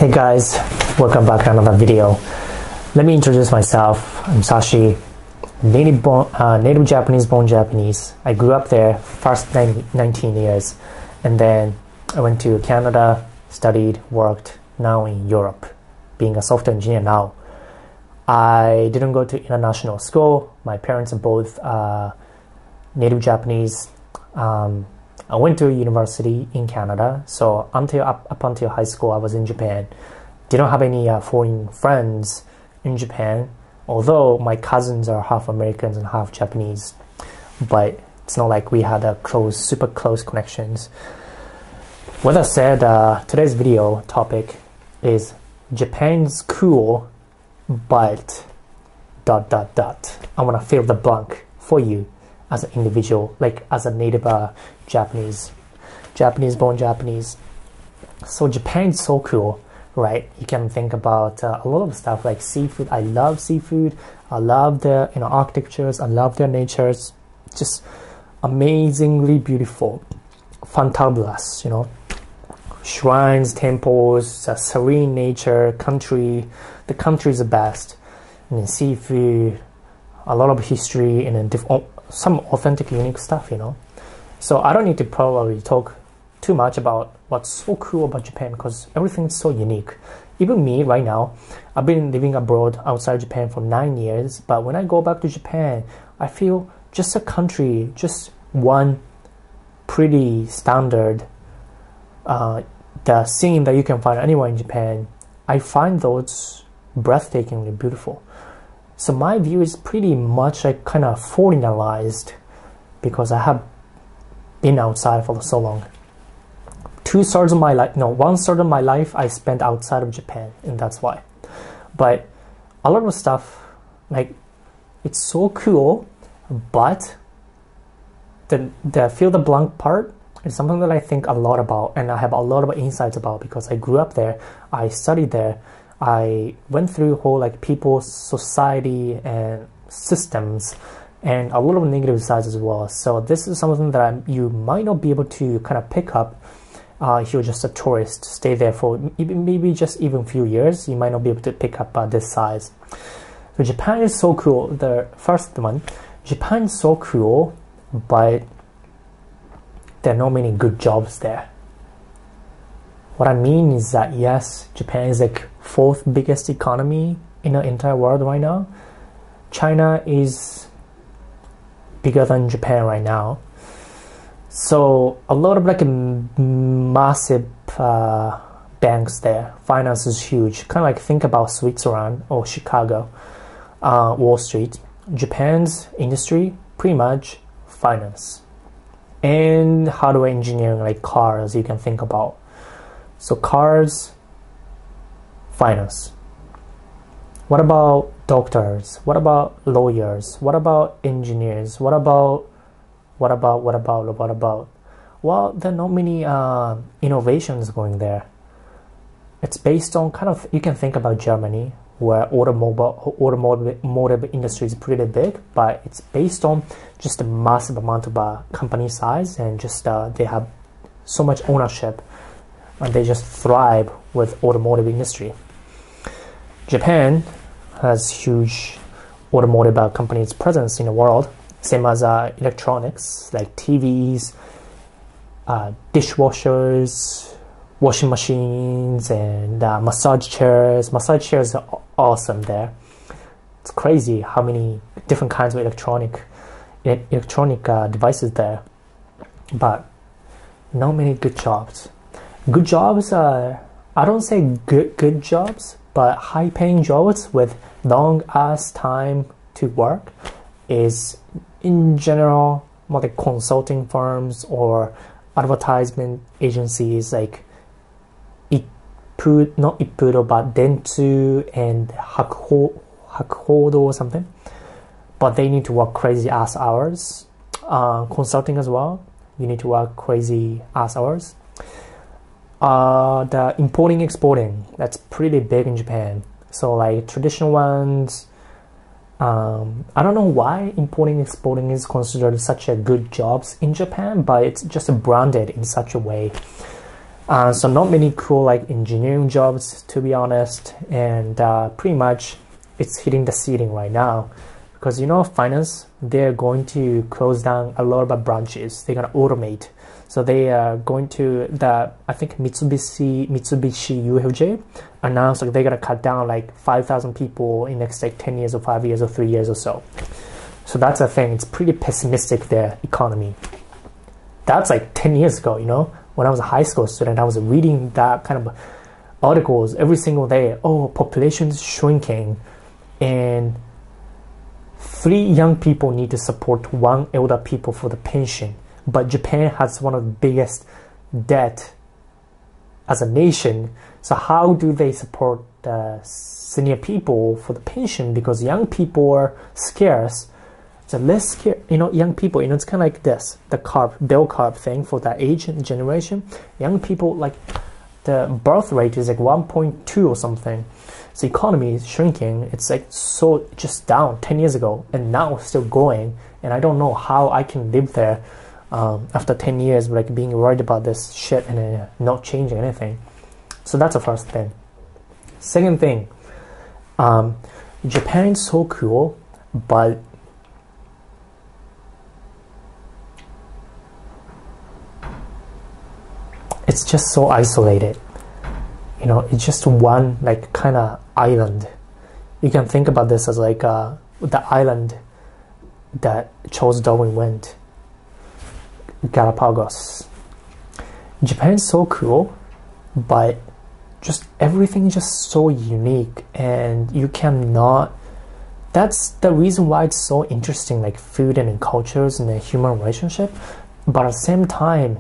Hey guys, welcome back to another video. Let me introduce myself. I'm Sashi, native Japanese born Japanese. I grew up there first 19 years, and then I went to Canada, studied, worked, now in Europe, being a software engineer now. I didn't go to international school. My parents are both native Japanese. I went to a university in Canada, so up until high school I was in Japan. Didn't have any foreign friends in Japan, although my cousins are half Americans and half Japanese, but it's not like we had super close connections. With that said, today's video topic is Japan's cool, but ... I want to fill the blank for you as an individual, like as a native Japanese born Japanese. So Japan is so cool, right? You can think about a lot of stuff like seafood. I love seafood. I love their architectures. I love their natures. Just amazingly beautiful, fantabulous. Shrines, temples, serene nature, country. The country is the best. And then seafood, a lot of history, and then some authentic, unique stuff, So I don't need to probably talk too much about what's so cool about Japan because everything's so unique. Even me right now, I've been living abroad outside Japan for 9 years, but when I go back to Japan, I feel just a country, just one pretty standard, the scene that you can find anywhere in Japan, I find those breathtakingly beautiful. So my view is pretty much like kind of foreignized because I have been outside for so long. 1/3 of my life I spent outside of Japan, and that's why. But a lot of stuff, like, it's so cool, but the fill the blank part is something that I think a lot about, and I have a lot of insights about because I grew up there, I studied there, I went through whole people, society, and systems, and a lot of negative sides as well. So this is something that you might not be able to kind of pick up if you're just a tourist, stay there for maybe just even few years. You might not be able to pick up this size. So Japan is so cool. The first one, Japan is so cool, but there are not many good jobs there. What I mean is that yes, Japan is like 4th biggest economy in the entire world right now. China is bigger than Japan right now. So a lot of massive banks there. Finance is huge. Kind of think about Switzerland or Chicago, Wall Street. Japan's industry, pretty much finance. And hardware engineering, like cars, you can think about. So cars, finance. What about doctors? What about lawyers? What about engineers? What about? Well, there are not many innovations going there. It's based on you can think about Germany, where automotive industry is pretty big, but it's based on just a massive amount of company size, and just they have so much ownership, and they just thrive with automotive industry. Japan has huge automotive companies presence in the world, same as electronics like TVs, dishwashers, washing machines, and massage chairs. Massage chairs are awesome there. It's crazy how many different kinds of electronic devices there, but not many good jobs. Good jobs are, I don't say good jobs, but high-paying jobs with long-ass time to work is, in general, more like consulting firms or advertisement agencies like not Ippudo, but Dentsu and Hakuhodo or something. But they need to work crazy-ass hours. Consulting as well, you need to work crazy-ass hours. The importing, exporting, that's pretty big in Japan. So traditional ones, I don't know why importing, exporting is considered such a good jobs in Japan, but it's just branded in such a way. So not many cool like engineering jobs, to be honest, and pretty much it's hitting the ceiling right now, because finance, they're going to close down a lot of branches. They're gonna automate. So they are going to I think Mitsubishi UFJ announced like they're gonna cut down like 5,000 people in next like 10 years or 5 years or 3 years or so. So that's the thing. It's pretty pessimistic, their economy. That's like 10 years ago, when I was a high school student, I was reading that kind of articles every single day. Oh, population is shrinking, and 3 young people need to support 1 elder people for the pension. But Japan has one of the biggest debt as a nation. So how do they support the senior people for the pension? Because young people are scarce. So less scarce, young people, it's kind of like this, the bell curve thing for that age and generation. Young people, like the birth rate is like 1.2 or something. So economy is shrinking. It's like so just down 10 years ago, and now still going. And I don't know how I can live there after 10 years, like being worried about this shit and not changing anything. So that's the first thing. Second thing, Japan is so cool, but it's just so isolated. It's just one like kind of island. You can think about this as like the island that Charles Darwin went, Galapagos. Japan is so cool, but just everything is just so unique, and you cannot. That's the reason why it's so interesting, like food and cultures and the human relationship. But at the same time,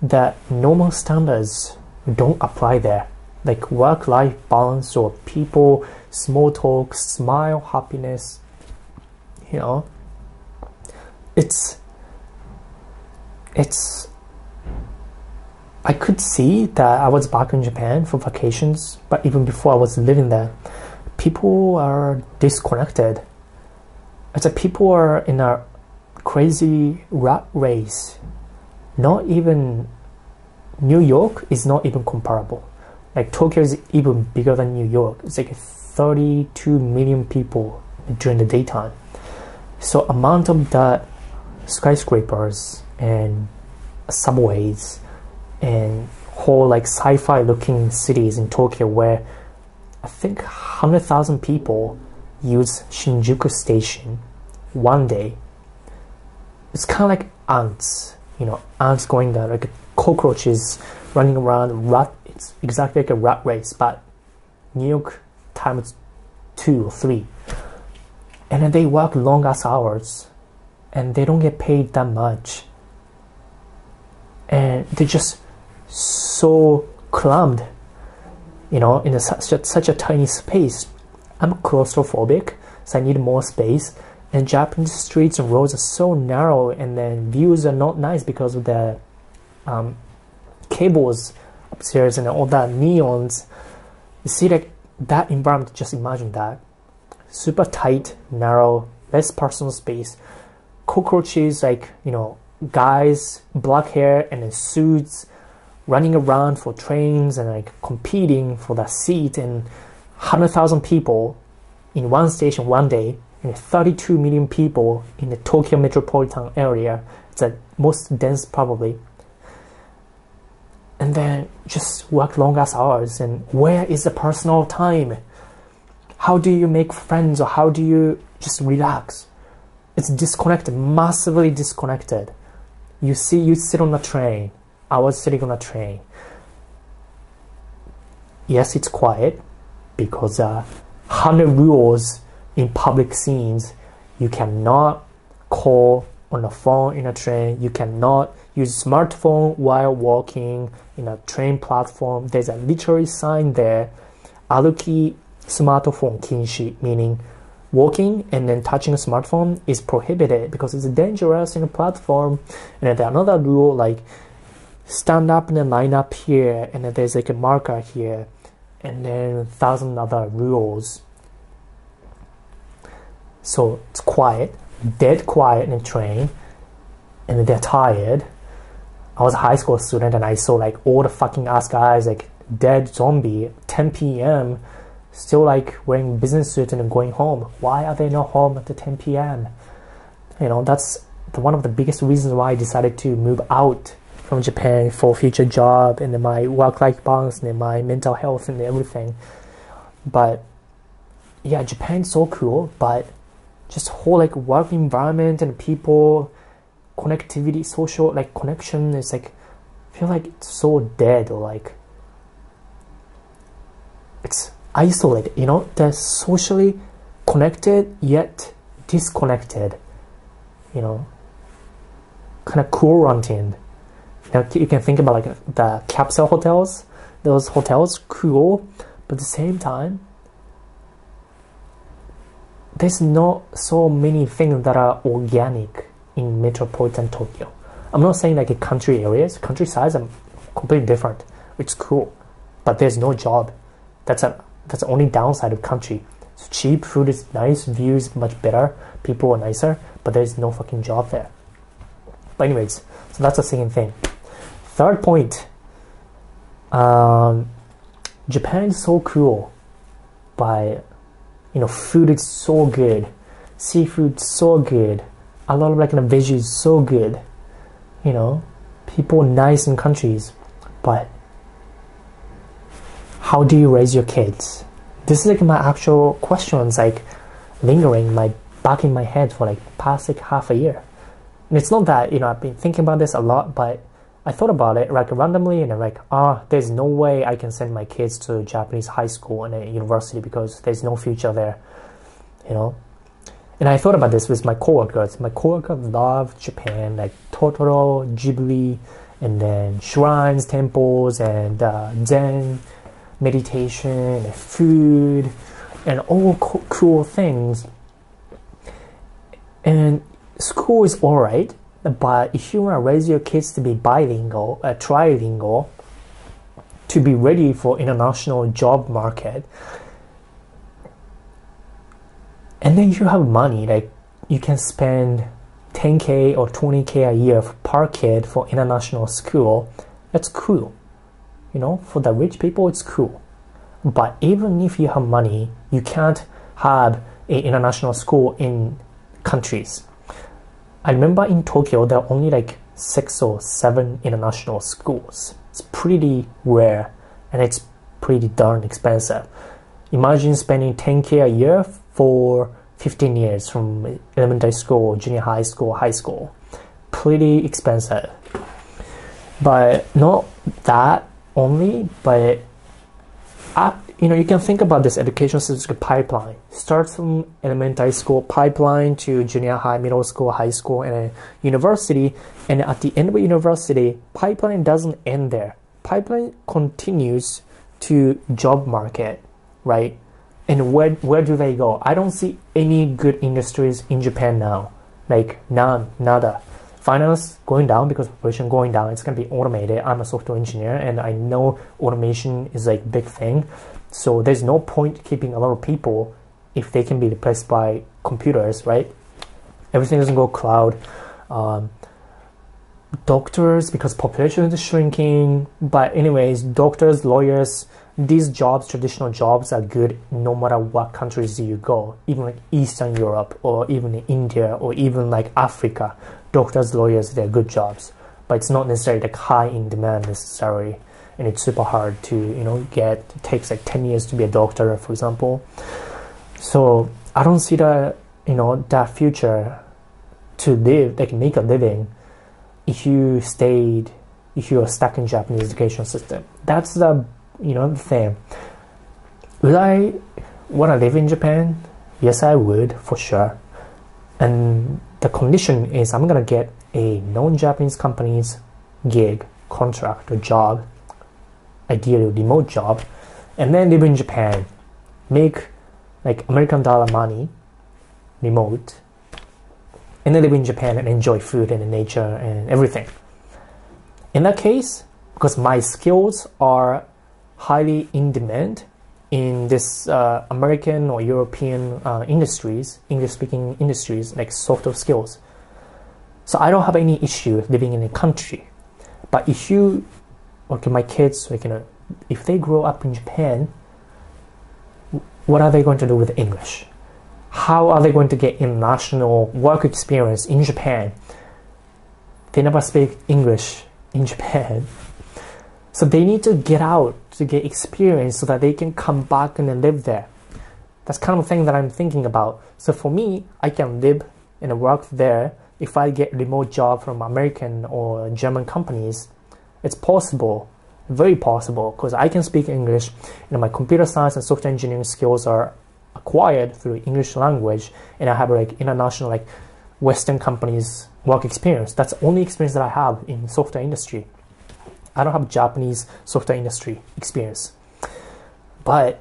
that normal standards don't apply there, like work-life balance or people, small talk, smile, happiness. It's I could see that I was back in Japan for vacations, but even before I was living there, people are disconnected. It's like people are in a crazy rat race. Not even New York is not even comparable. Like Tokyo is even bigger than New York. It's like 32 million people during the daytime. So amount of that skyscrapers and subways and whole like sci-fi looking cities in Tokyo, where I think 100,000 people use Shinjuku station one day. It's kind of like ants. Ants going there, like cockroaches running around. It's exactly like a rat race, but New York times 2 or 3. And then they work long ass hours, and they don't get paid that much. And they're just so crammed, in such a tiny space. I'm claustrophobic, so I need more space. And Japanese streets and roads are so narrow, and then views are not nice because of the cables upstairs and all that neons. You see, like that environment, just imagine that. Super tight, narrow, less personal space. Cockroaches, like, guys, black hair and in suits, running around for trains and like competing for that seat, and 100,000 people in one station one day. 32 million people in the Tokyo metropolitan area. It's the most dense probably. And then just work long ass hours. And where is the personal time? How do you make friends, or how do you just relax? It's disconnected, massively disconnected. You sit on a train. I was sitting on a train. Yes, it's quiet because 100 rules in public scenes. You cannot call on a phone in a train. You cannot use smartphone while walking in a train platform. There's a literary sign there, Aruki smartphone kinshi, meaning walking and then touching a smartphone is prohibited because it's dangerous in a platform. And then there's another rule like stand up and then line up here, and then there's like a marker here, and then 1,000 other rules. So it's quiet, dead quiet in a train, and they're tired. I was a high school student and I saw like all the fucking ass guys like dead zombie 10 p.m. still like wearing business suits and going home. Why are they not home at the 10 p.m.? You know, that's one of the biggest reasons why I decided to move out from Japan for future job and my work-life balance and my mental health and everything. But yeah, Japan's so cool, but just whole like work environment and people, connectivity, social like connection is like, I feel like it's so dead, or like it's isolated, you know. They're socially connected yet disconnected, you know, kind of quarantined. Now you can think about like the capsule hotels. Those hotels cool, but at the same time there's not so many things that are organic in metropolitan Tokyo. I'm not saying like in country areas, countryside are completely different. It's cool, but there's no job. That's the only downside of country. It's cheap, food is nice, views much better, people are nicer, but there's no fucking job there. But anyways, so that's the second thing. Third point, Japan is so cool, but you know, food is so good, seafood so good, a lot of like veggies so good, you know, people nice in countries, but how do you raise your kids? This is like my actual questions like lingering back in my head for like past like half a year. And it's not that, you know, I've been thinking about this a lot, but I thought about it like randomly and I'm like, there's no way I can send my kids to Japanese high school and a university because there's no future there, you know. And I thought about this with my coworkers. My coworkers love Japan, like Totoro, Ghibli, and then shrines, temples, and Zen, meditation, and food, and all cool things. And school is alright, but if you want to raise your kids to be bilingual, trilingual, to be ready for international job market, and then you have money, like you can spend 10k or 20k a year per kid for international school, that's cool. You know, for the rich people, it's cool. But even if you have money, you can't have an international school in countries. I remember in Tokyo, there are only like 6 or 7 international schools. It's pretty rare and it's pretty darn expensive. Imagine spending 10k a year for 15 years from elementary school, junior high school, high school. Pretty expensive. But not that only, but you know, you can think about this education system pipeline. Starts from elementary school pipeline to junior high, middle school, high school, and a university. And at the end of a university, pipeline doesn't end there. Pipeline continues to job market, right? And where do they go? I don't see any good industries in Japan now. Like none, nada. Finance going down because population going down. It's going to be automated. I'm a software engineer and I know automation is like big thing. So there's no point keeping a lot of people if they can be replaced by computers, right? Everything doesn't go cloud. Doctors, because population is shrinking. But anyways, doctors, lawyers, these jobs, traditional jobs are good no matter what countries you go. Even like Eastern Europe or even India or even like Africa. Doctors, lawyers, they're good jobs. But it's not necessarily like high in demand necessarily. And it's super hard to, you know, get. It takes like 10 years to be a doctor, for example. So I don't see the, you know, that future to live, like make a living if you are stuck in Japanese education system. That's the, you know, the thing. Would I want to live in Japan? Yes, I would, for sure. And the condition is I'm going to get a non-Japanese company's gig, contract, or job, ideally remote job, and then live in Japan, make like American dollar money, remote, and then live in Japan and enjoy food and nature and everything. In that case, because my skills are highly in demand in this American or European industries, English-speaking industries, like software skills. So I don't have any issue living in a country. But if you, okay, my kids, like, if they grow up in Japan, what are they going to do with English? How are they going to get international work experience in Japan? They never speak English in Japan. So they need to get out to get experience so that they can come back and then live there. That's kind of thing that I'm thinking about. So for me, I can live and work there. If I get remote job from American or German companies, it's possible, very possible, because I can speak English, and my computer science and software engineering skills are acquired through English language, and I have like international, like Western companies work experience. That's the only experience that I have in software industry. I don't have Japanese software industry experience. But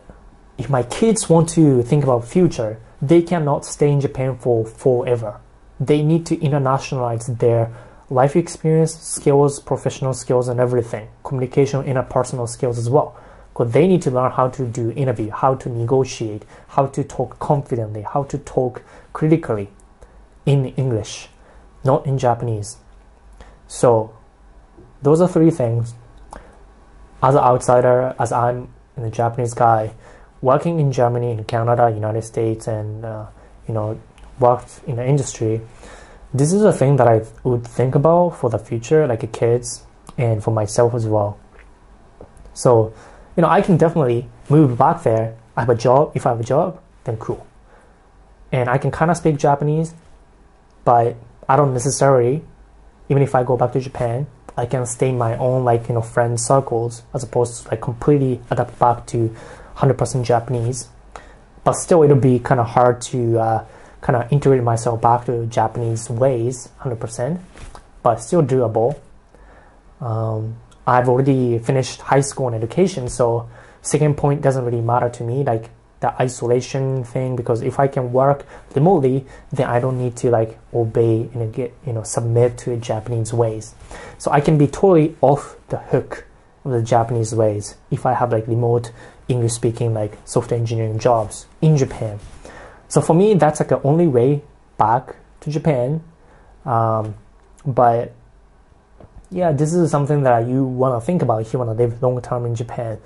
if my kids want to think about future, they cannot stay in Japan for forever. They need to internationalize their life experience, skills, professional skills, and everything. Communication, interpersonal skills as well. Because they need to learn how to do interview, how to negotiate, how to talk confidently, how to talk critically in English, not in Japanese. So those are three things. As an outsider, as I'm a Japanese guy, working in Germany, in Canada, United States, and worked in the industry, this is a thing that I would think about for the future, like kids, and for myself as well. So, I can definitely move back there. I have a job. If I have a job, then cool. And I can kind of speak Japanese, but I don't necessarily, even if I go back to Japan, I can stay in my own friend circles as opposed to completely adapt back to 100% Japanese. But still, it'll be kind of hard to kind of integrate myself back to Japanese ways 100%, but still doable. I've already finished high school and education, so second point doesn't really matter to me, like the isolation thing, because if I can work remotely, then I don't need to obey and get submit to Japanese ways. So I can be totally off the hook of the Japanese ways if I have remote English speaking software engineering jobs in Japan. So for me, that's the only way back to Japan. But yeah, this is something that you want to think about if you want to live long term in Japan.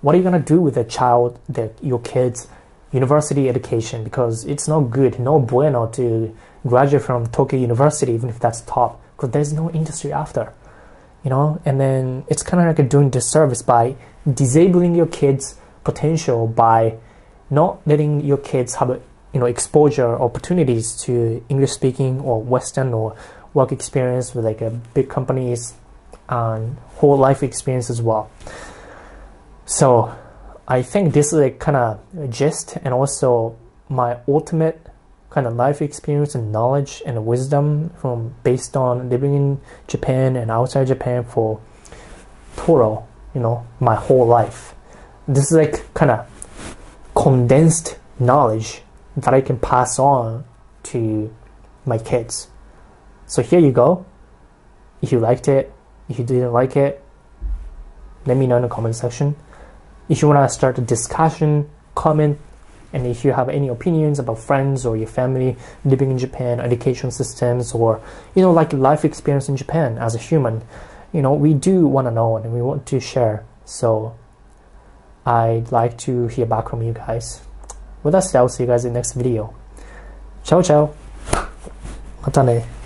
What are you going to do with your kids' university education? Because it's not good, no bueno to graduate from Tokyo University, even if that's top, because there's no industry after, and then it's kind of doing disservice by disabling your kids' potential by not letting your kids have exposure opportunities to English speaking or Western or work experience with big companies and whole life experience as well. So I think this is kind of a gist, and also my ultimate kind of life experience and knowledge and wisdom based on living in Japan and outside Japan for total, my whole life. This is kind of condensed knowledge that I can pass on to my kids. So here you go. If you liked it, if you didn't like it, let me know in the comment section. If you want to start a discussion, comment, and if you have any opinions about friends or your family living in Japan, education systems, or life experience in Japan as a human, we do want to know and we want to share. So I'd like to hear back from you guys. With that said, I'll see you guys in the next video. Ciao, ciao. またね。